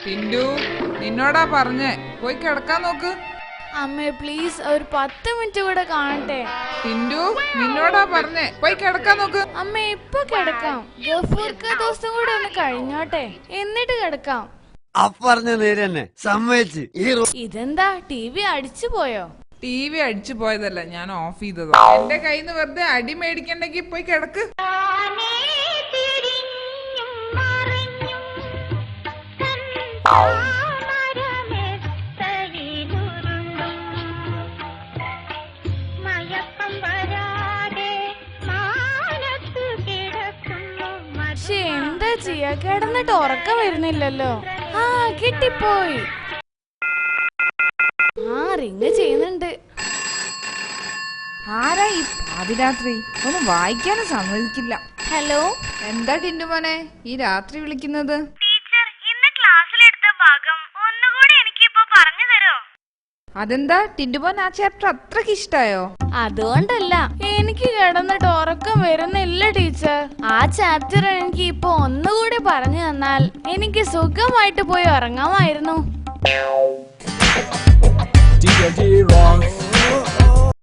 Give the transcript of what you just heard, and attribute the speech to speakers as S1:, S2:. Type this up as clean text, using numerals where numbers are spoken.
S1: ടിൻഡു നിന്നോടാ പറഞ്ഞേ, പോയി കിടക്കാൻ നോക്ക്.
S2: അമ്മേ പ്ലീസ് ഒരു 10 മിനിറ്റ് കൂടെ കാണട്ടെ.
S1: ടിൻഡു നിന്നോടാ പറഞ്ഞേ, പോയി കിടക്കാൻ നോക്ക്.
S2: അമ്മേ ഇപ്പൊ കിടക്കാം. ഗഫൂർക്ക ദിവസം കൂടെ ഒന്ന് കഴിഞ്ഞോട്ടെ, എന്നിട്ട് കിടക്കാം.
S3: പറഞ്ഞ നേരെ തന്നെ സമ്മതിച്ച്.
S2: ഇതെന്താ TV അടിച്ചു പോയോ?
S1: TV അടിച്ചു പോയതല്ല, ഞാൻ ഓഫ് ചെയ്തതാ. എന്റെ കയ്യിൽ നിന്ന് വെറുതെ അടി മേടിക്കണ്ടെങ്കിൽ പോയി കിടക്ക്.
S2: എന്താ ചെയ്യാ, കിടന്നിട്ട് ഉറക്കം വരുന്നില്ലല്ലോ. ആ കിട്ടിപ്പോയി. റിങ് ചെയ്യുന്നുണ്ട്.
S4: ആരാ ഈ പാതിരാത്രി? ഒന്നും വായിക്കാനും സമ്മതിക്കില്ല.
S2: ഹലോ,
S4: എന്താ ടിൻഡു മോനെ ഈ രാത്രി വിളിക്കുന്നത്?
S5: ടീച്ചർ, ഇന്ന് ക്ലാസ്സിലെടുത്ത ഭാഗം ഒന്നുകൂടി എനിക്കിപ്പോ പറഞ്ഞു തരോ?
S4: അതെന്താ ടിൻഡു മോൻ ആ ചാപ്റ്റർ അത്രക്ക് ഇഷ്ടായോ?
S2: അതുകൊണ്ടല്ല, എനിക്ക് കിടന്നിട്ട് ഉറക്കം വരുന്നില്ല ടീച്ചർ. ആ ചാപ്റ്റർ എനിക്ക് ഇപ്പൊ ഒന്നുകൂടി പറഞ്ഞു തന്നാൽ എനിക്ക് സുഖമായിട്ട് പോയി ഉറങ്ങാമായിരുന്നു.
S6: TNT rocks.